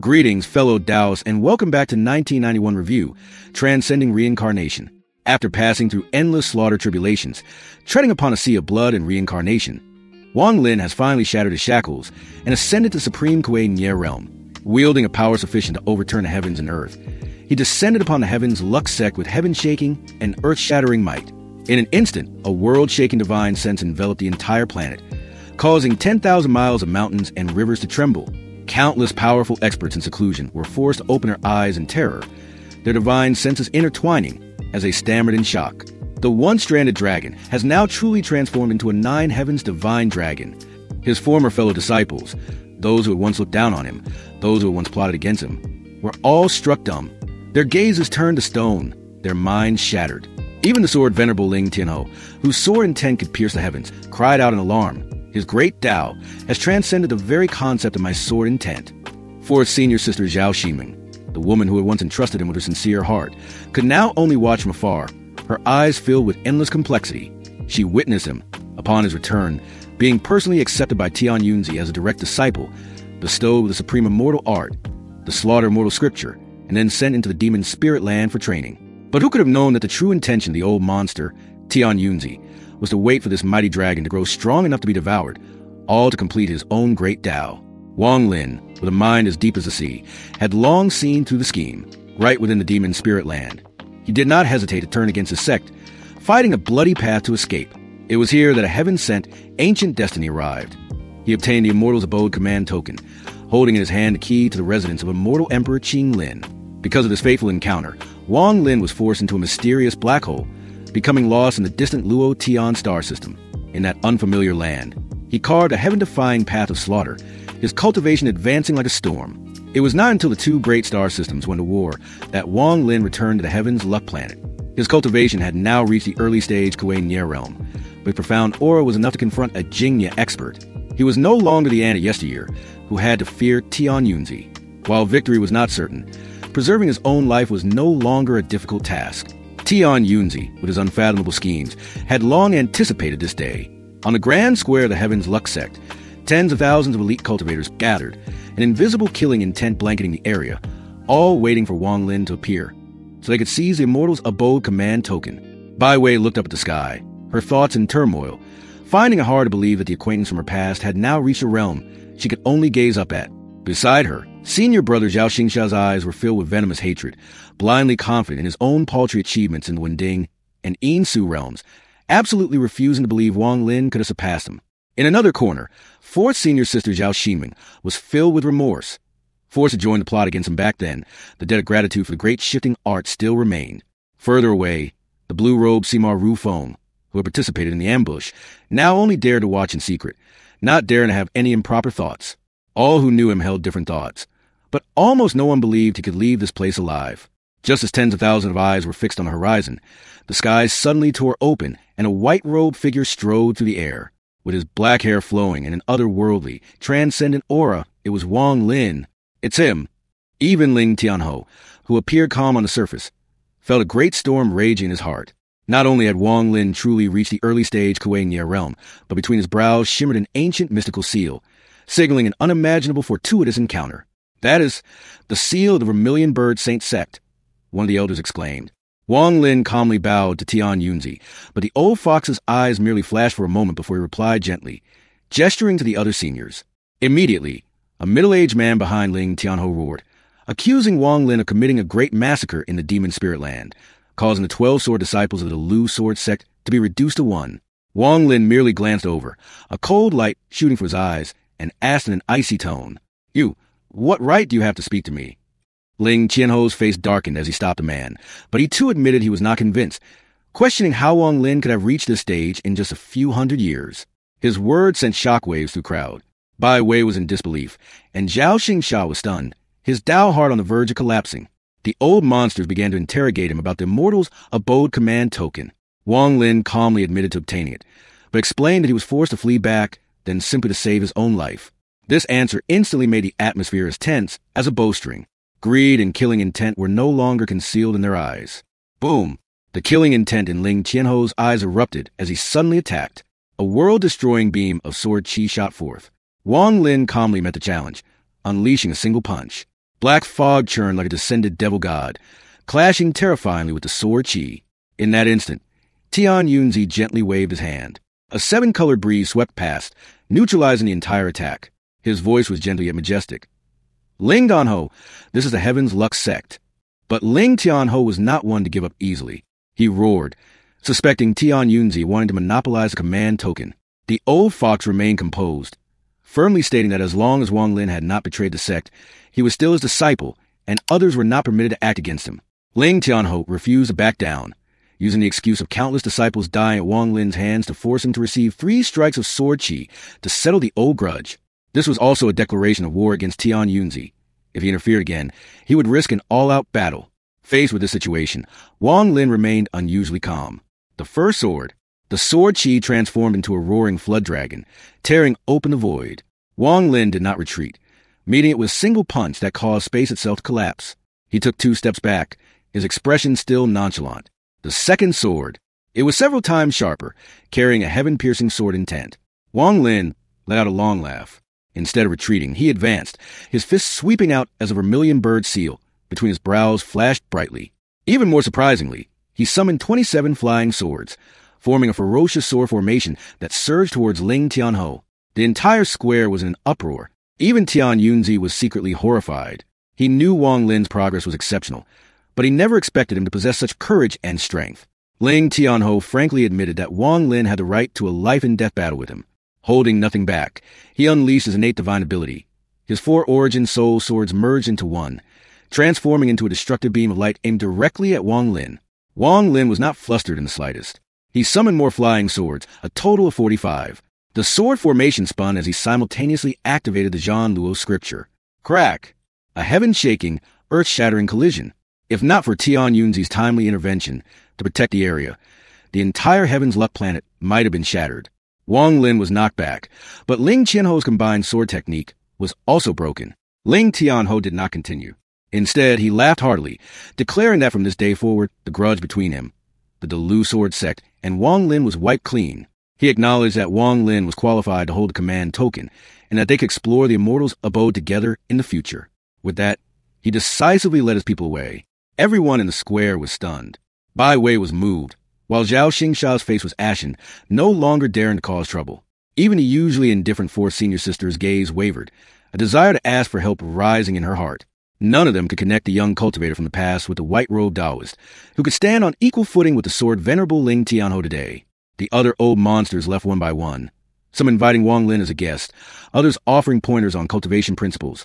Greetings, fellow Taoists, and welcome back to 1991 Review, Transcending Reincarnation. After passing through endless slaughter tribulations, treading upon a sea of blood and reincarnation, Wang Lin has finally shattered his shackles and ascended to supreme Kui Nie realm. Wielding a power sufficient to overturn the heavens and earth, he descended upon the heavens luck-sect with heaven-shaking and earth-shattering might. In an instant, a world-shaking divine sense enveloped the entire planet, causing 10,000 miles of mountains and rivers to tremble. Countless powerful experts in seclusion were forced to open their eyes in terror, their divine senses intertwining as they stammered in shock. The one-stranded dragon has now truly transformed into a nine heavens divine dragon. His former fellow disciples, those who had once looked down on him, those who had once plotted against him, were all struck dumb. Their gazes turned to stone, their minds shattered. Even the sword venerable Jing Nie, whose sword intent could pierce the heavens, cried out in alarm. His great Tao has transcended the very concept of my sword intent. Fourth senior sister Zhao Ximing, the woman who had once entrusted him with her sincere heart, could now only watch from afar, her eyes filled with endless complexity. She witnessed him, upon his return, being personally accepted by Tianyunzi as a direct disciple, bestowed with the supreme immortal art, the slaughter of mortal scripture, and then sent into the demon spirit land for training. But who could have known that the true intention of the old monster, Tianyunzi, was to wait for this mighty dragon to grow strong enough to be devoured, all to complete his own great Tao. Wang Lin, with a mind as deep as the sea, had long seen through the scheme, right within the demon spirit land. He did not hesitate to turn against his sect, fighting a bloody path to escape. It was here that a heaven-sent, ancient destiny arrived. He obtained the Immortal's Abode command token, holding in his hand the key to the residence of immortal Emperor Qing Lin. Because of this fateful encounter, Wang Lin was forced into a mysterious black hole, becoming lost in the distant Luo Tian star system. In that unfamiliar land, he carved a heaven-defying path of slaughter, his cultivation advancing like a storm. It was not until the two great star systems went to war that Wang Lin returned to the heaven's luck planet. His cultivation had now reached the early stage Kui Nie realm, but his profound aura was enough to confront a Jing Nie expert. He was no longer the Ant of yesteryear, who had to fear Tianyunzi. While victory was not certain, preserving his own life was no longer a difficult task. Tianyunzi, with his unfathomable schemes, had long anticipated this day. On the grand square of the Heaven's Luck sect, tens of thousands of elite cultivators gathered, an invisible killing intent blanketing the area, all waiting for Wang Lin to appear, so they could seize the Immortal's Abode command token. Bai Wei looked up at the sky, her thoughts in turmoil, finding it hard to believe that the acquaintance from her past had now reached a realm she could only gaze up at. Beside her, senior brother Zhao Xingxia's eyes were filled with venomous hatred, blindly confident in his own paltry achievements in the Wending and Yinsu realms, absolutely refusing to believe Wang Lin could have surpassed him. In another corner, fourth senior sister Zhao Ximing was filled with remorse. Forced to join the plot against him back then, the debt of gratitude for the great shifting art still remained. Further away, the blue-robed Sima Ru Feng, who had participated in the ambush, now only dared to watch in secret, not daring to have any improper thoughts. All who knew him held different thoughts, but almost no one believed he could leave this place alive. Just as tens of thousands of eyes were fixed on the horizon, the skies suddenly tore open and a white-robed figure strode through the air. With his black hair flowing and an otherworldly, transcendent aura, it was Wang Lin. It's him. Even Ling Tianho, who appeared calm on the surface, felt a great storm raging in his heart. Not only had Wang Lin truly reached the early stage Kui Nie realm, but between his brows shimmered an ancient mystical seal, signaling an unimaginable fortuitous encounter. That is, the seal of the Vermilion Bird Saint sect, one of the elders exclaimed. Wang Lin calmly bowed to Tianyunzi, but the old fox's eyes merely flashed for a moment before he replied gently, gesturing to the other seniors. Immediately, a middle-aged man behind Ling Tianho roared, accusing Wang Lin of committing a great massacre in the demon spirit land, causing the 12 sword disciples of the Lu sword sect to be reduced to one. Wang Lin merely glanced over, a cold light shooting from his eyes, and asked in an icy tone, "You, what right do you have to speak to me?" Ling Tianho's face darkened as he stopped the man, but he too admitted he was not convinced, questioning how Wang Lin could have reached this stage in just a few hundred years. His words sent shockwaves through the crowd. Bai Wei was in disbelief, and Zhao Xingxia was stunned, his Tao heart on the verge of collapsing. The old monsters began to interrogate him about the Immortal's Abode command token. Wang Lin calmly admitted to obtaining it, but explained that he was forced to flee back, then simply to save his own life. This answer instantly made the atmosphere as tense as a bowstring. Greed and killing intent were no longer concealed in their eyes. Boom! The killing intent in Ling Tianho's eyes erupted as he suddenly attacked. A world-destroying beam of sword chi shot forth. Wang Lin calmly met the challenge, unleashing a single punch. Black fog churned like a descended devil god, clashing terrifyingly with the sword chi. In that instant, Tian Yunzi gently waved his hand. A seven-colored breeze swept past, neutralizing the entire attack. His voice was gentle yet majestic. Ling Danho, this is the Heaven's Luck sect. But Ling Tianho was not one to give up easily. He roared, suspecting Tian Yunzi wanting to monopolize the command token. The old fox remained composed, firmly stating that as long as Wang Lin had not betrayed the sect, he was still his disciple, and others were not permitted to act against him. Ling Tianho refused to back down, using the excuse of countless disciples dying at Wang Lin's hands to force him to receive 3 strikes of sword chi to settle the old grudge. This was also a declaration of war against Tian Yunzi. If he interfered again, he would risk an all-out battle. Faced with this situation, Wang Lin remained unusually calm. The first sword, the sword chi transformed into a roaring flood dragon, tearing open the void. Wang Lin did not retreat, meeting it with a single punch that caused space itself to collapse. He took 2 steps back, his expression still nonchalant. The second sword, it was several times sharper, carrying a heaven-piercing sword intent. Wang Lin let out a long laugh. Instead of retreating, he advanced, his fist sweeping out as a vermilion bird seal. Between his brows flashed brightly. Even more surprisingly, he summoned 27 flying swords, forming a ferocious sword formation that surged towards Ling Tianho. The entire square was in an uproar. Even Tian Yunzi was secretly horrified. He knew Wang Lin's progress was exceptional, but he never expected him to possess such courage and strength. Ling Tianho frankly admitted that Wang Lin had the right to a life-and-death battle with him. Holding nothing back, he unleashed his innate divine ability. His 4 origin soul swords merged into one, transforming into a destructive beam of light aimed directly at Wang Lin. Wang Lin was not flustered in the slightest. He summoned more flying swords, a total of 45. The sword formation spun as he simultaneously activated the Zhan Luo scripture. Crack! A heaven-shaking, earth-shattering collision. If not for Tian Yunzi's timely intervention to protect the area, the entire Heaven's Luck planet might have been shattered. Wang Lin was knocked back, but Ling Tianho's combined sword technique was also broken. Ling Tianho did not continue. Instead, he laughed heartily, declaring that from this day forward, the grudge between him, the Delu sword sect, and Wang Lin was wiped clean. He acknowledged that Wang Lin was qualified to hold the command token, and that they could explore the Immortals' abode together in the future. With that, he decisively led his people away. Everyone in the square was stunned. Bai Wei was moved, while Zhao Xingshao's face was ashen, no longer daring to cause trouble. Even the usually indifferent 4 senior sisters' gaze wavered, a desire to ask for help rising in her heart. None of them could connect the young cultivator from the past with the white-robed Taoist, who could stand on equal footing with the sword venerable Ling Tianho today. The other old monsters left one by one, some inviting Wang Lin as a guest, others offering pointers on cultivation principles,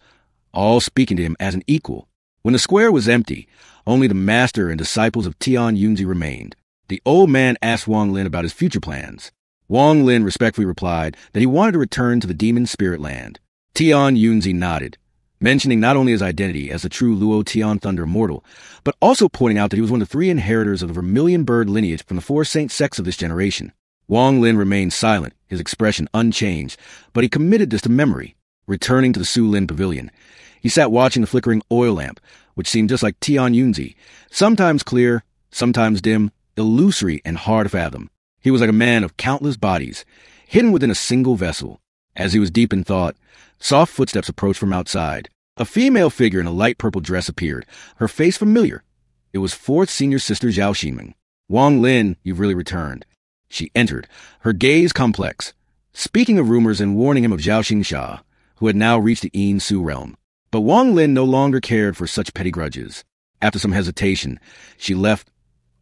all speaking to him as an equal. When the square was empty, only the master and disciples of Tian Yunzi remained. The old man asked Wang Lin about his future plans. Wang Lin respectfully replied that he wanted to return to the demon spirit land. Tian Yunzi nodded, mentioning not only his identity as the true Luo Tian Thunder Immortal, but also pointing out that he was one of the 3 inheritors of the vermilion bird lineage from the 4 saint sects of this generation. Wang Lin remained silent, his expression unchanged, but he committed this to memory. Returning to the Su Lin pavilion, he sat watching the flickering oil lamp, which seemed just like Tian Yunzi, sometimes clear, sometimes dim, illusory and hard to fathom. He was like a man of countless bodies, hidden within a single vessel. As he was deep in thought, soft footsteps approached from outside. A female figure in a light purple dress appeared, her face familiar. It was 4th senior sister Zhao Xinming. Wang Lin, you've really returned. She entered, her gaze complex, speaking of rumors and warning him of Zhao Xingsha, who had now reached the Yin Su realm. But Wang Lin no longer cared for such petty grudges. After some hesitation, she left,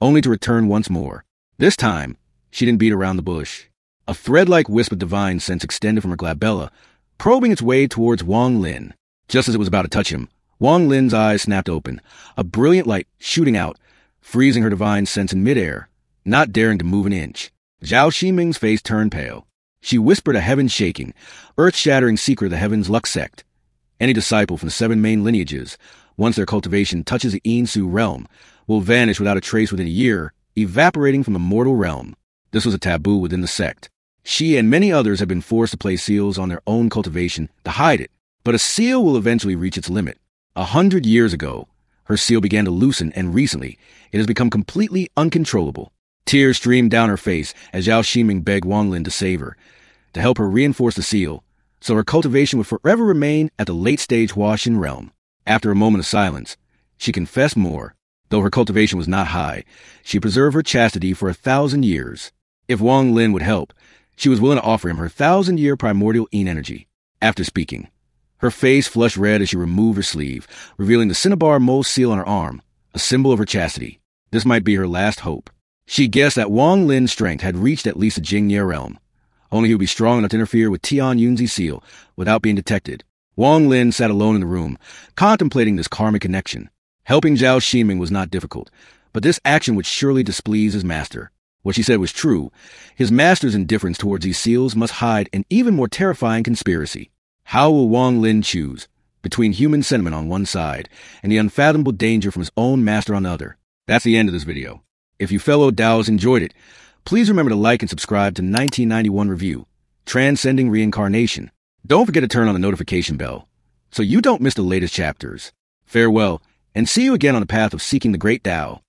only to return once more. This time, she didn't beat around the bush. A thread-like wisp of divine sense extended from her glabella, probing its way towards Wang Lin. Just as it was about to touch him, Wang Lin's eyes snapped open, a brilliant light shooting out, freezing her divine sense in midair, not daring to move an inch. Zhao Ximing's face turned pale. She whispered a heaven-shaking, earth-shattering secret of the Heaven's Luck sect. Any disciple from the 7 main lineages, once their cultivation touches the Yin Su realm, will vanish without a trace within a year, evaporating from the mortal realm. This was a taboo within the sect. She and many others have been forced to place seals on their own cultivation to hide it, but a seal will eventually reach its limit. 100 years ago, her seal began to loosen, and recently, it has become completely uncontrollable. Tears streamed down her face as Zhao Ximing begged Wang Lin to save her, to help her reinforce the seal, so her cultivation would forever remain at the late-stage Huaxin realm. After a moment of silence, she confessed more. Though her cultivation was not high, she preserved her chastity for 1,000 years. If Wang Lin would help, she was willing to offer him her 1,000-year primordial yin energy. After speaking, her face flushed red as she removed her sleeve, revealing the cinnabar mole seal on her arm, a symbol of her chastity. This might be her last hope. She guessed that Wang Lin's strength had reached at least the Jing Nie realm. Only he would be strong enough to interfere with Tian Yunzi's seal without being detected. Wang Lin sat alone in the room, contemplating this karmic connection. Helping Zhao Ximing was not difficult, but this action would surely displease his master. What she said was true. His master's indifference towards these seals must hide an even more terrifying conspiracy. How will Wang Lin choose between human sentiment on one side and the unfathomable danger from his own master on the other? That's the end of this video. If you fellow Daos enjoyed it, please remember to like and subscribe to 1991 Review, Transcending Reincarnation. Don't forget to turn on the notification bell so you don't miss the latest chapters. Farewell, and see you again on the path of seeking the great Tao.